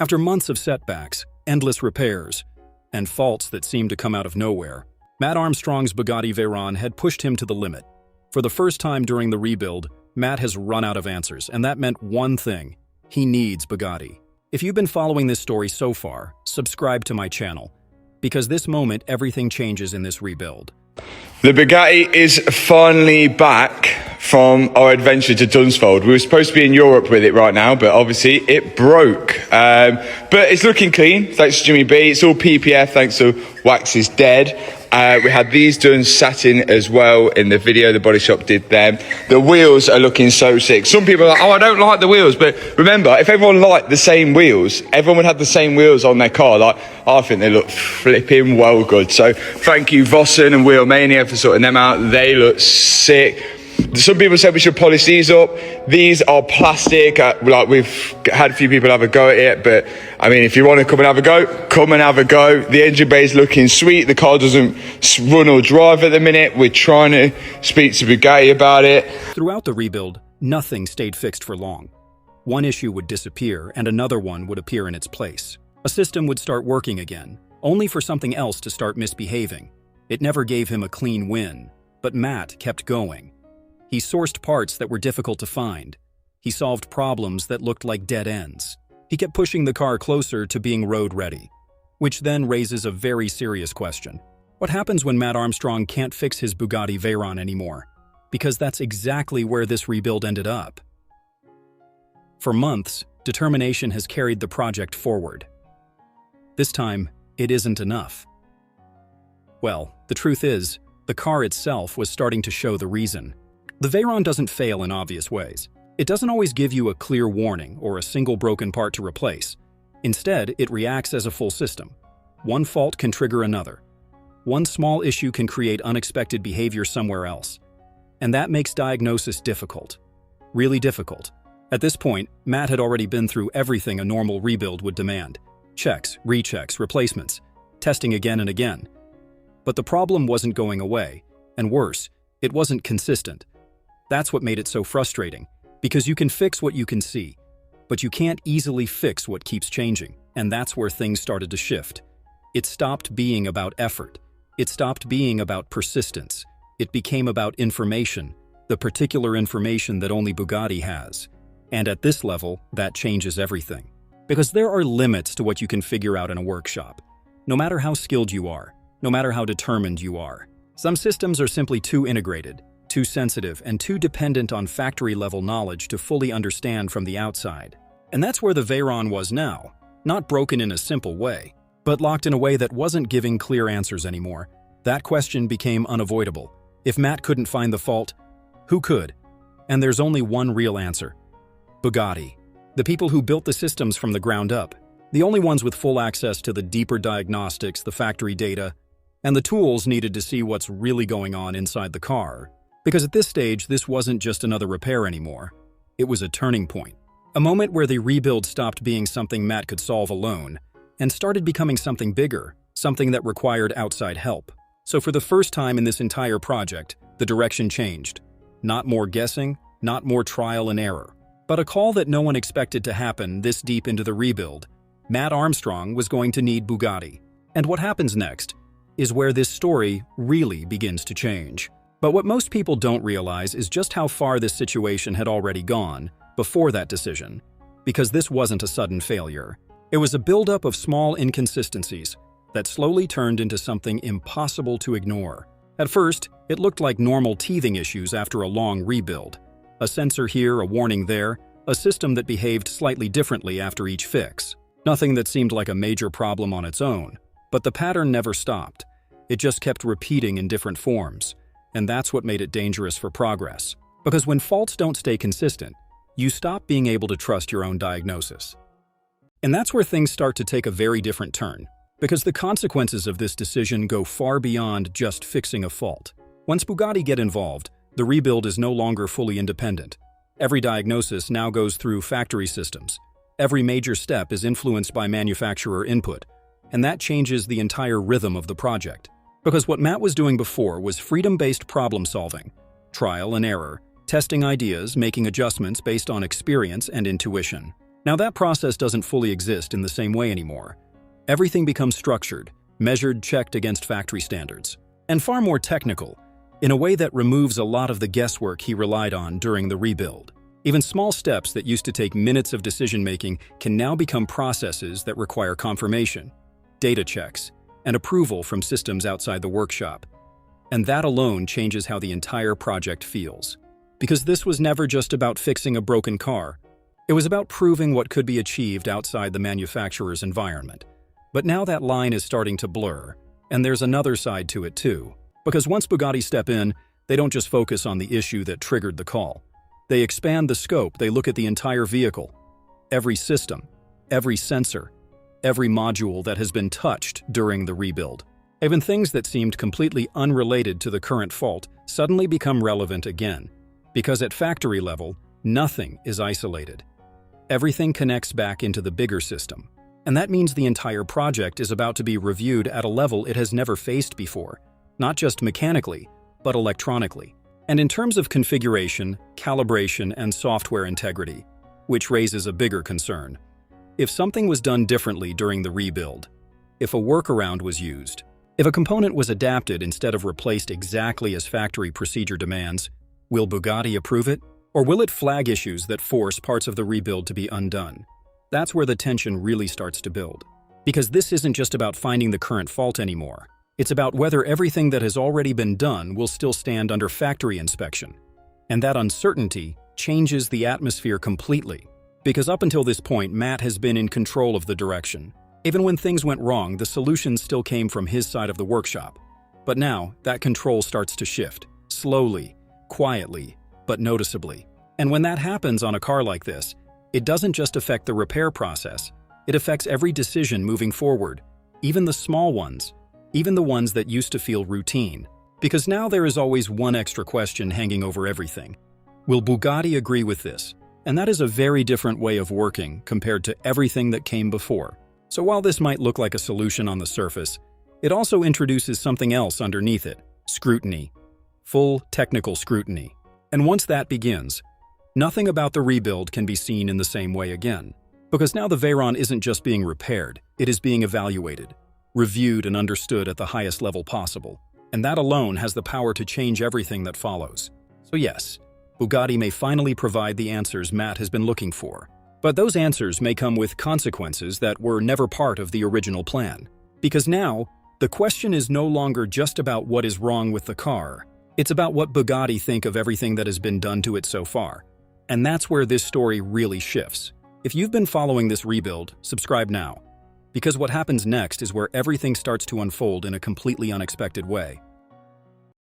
After months of setbacks, endless repairs, and faults that seemed to come out of nowhere, Matt Armstrong's Bugatti Veyron had pushed him to the limit. For the first time during the rebuild, Matt has run out of answers, and that meant one thing: he needs Bugatti. If you've been following this story so far, subscribe to my channel, because this moment everything changes in this rebuild. The Bugatti is finally back from our adventure to Dunsfold. We were supposed to be in Europe with it right now, but obviously it broke. But it's looking clean, thanks to Jimmy B. It's all PPF, thanks to Wax is Dead. We had these done satin as well in the video, the body shop did them. The wheels are looking so sick. Some people are like, oh, I don't like the wheels. But remember, if everyone liked the same wheels, everyone would have the same wheels on their car. Like, I think they look flipping well good. So thank you, Vossen and Wheel Mania, for sorting them out. They look sick. Some people said we should polish these up. These are plastic. Like, we've had a few people have a go at it, but I mean, if you want to come and have a go, come and have a go. The engine bay is looking sweet. The car doesn't run or drive at the minute. We're trying to speak to Bugatti about it. Throughout the rebuild, nothing stayed fixed for long. One issue would disappear and another one would appear in its place. A system would start working again, only for something else to start misbehaving. It never gave him a clean win, but Matt kept going. He sourced parts that were difficult to find. He solved problems that looked like dead ends. He kept pushing the car closer to being road ready, which then raises a very serious question. What happens when Matt Armstrong can't fix his Bugatti Veyron anymore? Because that's exactly where this rebuild ended up. For months, determination has carried the project forward. This time, it isn't enough. Well, the truth is, the car itself was starting to show the reason. The Veyron doesn't fail in obvious ways. It doesn't always give you a clear warning or a single broken part to replace. Instead, it reacts as a full system. One fault can trigger another. One small issue can create unexpected behavior somewhere else. And that makes diagnosis difficult. Really difficult. At this point, Matt had already been through everything a normal rebuild would demand. Checks, rechecks, replacements, testing again and again. But the problem wasn't going away, and worse, it wasn't consistent. That's what made it so frustrating, because you can fix what you can see, but you can't easily fix what keeps changing, and that's where things started to shift. It stopped being about effort. It stopped being about persistence. It became about information, the particular information that only Bugatti has. And at this level, that changes everything. Because there are limits to what you can figure out in a workshop, no matter how skilled you are, no matter how determined you are. Some systems are simply too integrated, too sensitive, and too dependent on factory-level knowledge to fully understand from the outside. And that's where the Veyron was now, not broken in a simple way, but locked in a way that wasn't giving clear answers anymore. That question became unavoidable. If Matt couldn't find the fault, who could? And there's only one real answer: Bugatti. The people who built the systems from the ground up, the only ones with full access to the deeper diagnostics, the factory data, and the tools needed to see what's really going on inside the car. Because at this stage, this wasn't just another repair anymore. It was a turning point. A moment where the rebuild stopped being something Matt could solve alone and started becoming something bigger, something that required outside help. So for the first time in this entire project, the direction changed. Not more guessing, not more trial and error, but a call that no one expected to happen this deep into the rebuild. Matt Armstrong was going to need Bugatti. And what happens next is where this story really begins to change. But what most people don't realize is just how far this situation had already gone before that decision, because this wasn't a sudden failure. It was a buildup of small inconsistencies that slowly turned into something impossible to ignore. At first, it looked like normal teething issues after a long rebuild. A sensor here, a warning there, a system that behaved slightly differently after each fix. Nothing that seemed like a major problem on its own, but the pattern never stopped. It just kept repeating in different forms. And that's what made it dangerous for progress. Because when faults don't stay consistent, you stop being able to trust your own diagnosis. And that's where things start to take a very different turn, because the consequences of this decision go far beyond just fixing a fault. Once Bugatti get involved, the rebuild is no longer fully independent. Every diagnosis now goes through factory systems. Every major step is influenced by manufacturer input, and that changes the entire rhythm of the project. Because what Matt was doing before was freedom-based problem-solving, trial and error, testing ideas, making adjustments based on experience and intuition. Now that process doesn't fully exist in the same way anymore. Everything becomes structured, measured, checked against factory standards, and far more technical, in a way that removes a lot of the guesswork he relied on during the rebuild. Even small steps that used to take minutes of decision-making can now become processes that require confirmation, data checks, and approval from systems outside the workshop. And that alone changes how the entire project feels. Because this was never just about fixing a broken car. It was about proving what could be achieved outside the manufacturer's environment. But now that line is starting to blur, and there's another side to it too. Because once Bugatti step in, they don't just focus on the issue that triggered the call. They expand the scope, they look at the entire vehicle. Every system, every sensor, every module that has been touched during the rebuild. Even things that seemed completely unrelated to the current fault suddenly become relevant again. Because at factory level, nothing is isolated. Everything connects back into the bigger system. And that means the entire project is about to be reviewed at a level it has never faced before. Not just mechanically, but electronically. And in terms of configuration, calibration, and software integrity, which raises a bigger concern. If something was done differently during the rebuild, if a workaround was used, if a component was adapted instead of replaced exactly as factory procedure demands, will Bugatti approve it? Or will it flag issues that force parts of the rebuild to be undone? That's where the tension really starts to build. Because this isn't just about finding the current fault anymore. It's about whether everything that has already been done will still stand under factory inspection. And that uncertainty changes the atmosphere completely. Because up until this point, Matt has been in control of the direction. Even when things went wrong, the solution still came from his side of the workshop. But now, that control starts to shift. Slowly, quietly, but noticeably. And when that happens on a car like this, it doesn't just affect the repair process. It affects every decision moving forward, even the small ones. Even the ones that used to feel routine. Because now there is always one extra question hanging over everything. Will Bugatti agree with this? And that is a very different way of working compared to everything that came before. So while this might look like a solution on the surface, it also introduces something else underneath it: scrutiny. Full technical scrutiny. And once that begins, nothing about the rebuild can be seen in the same way again. Because now the Veyron isn't just being repaired, it is being evaluated, reviewed and understood at the highest level possible. And that alone has the power to change everything that follows. So yes, Bugatti may finally provide the answers Matt has been looking for. But those answers may come with consequences that were never part of the original plan. Because now, the question is no longer just about what is wrong with the car. It's about what Bugatti think of everything that has been done to it so far. And that's where this story really shifts. If you've been following this rebuild, subscribe now. Because what happens next is where everything starts to unfold in a completely unexpected way.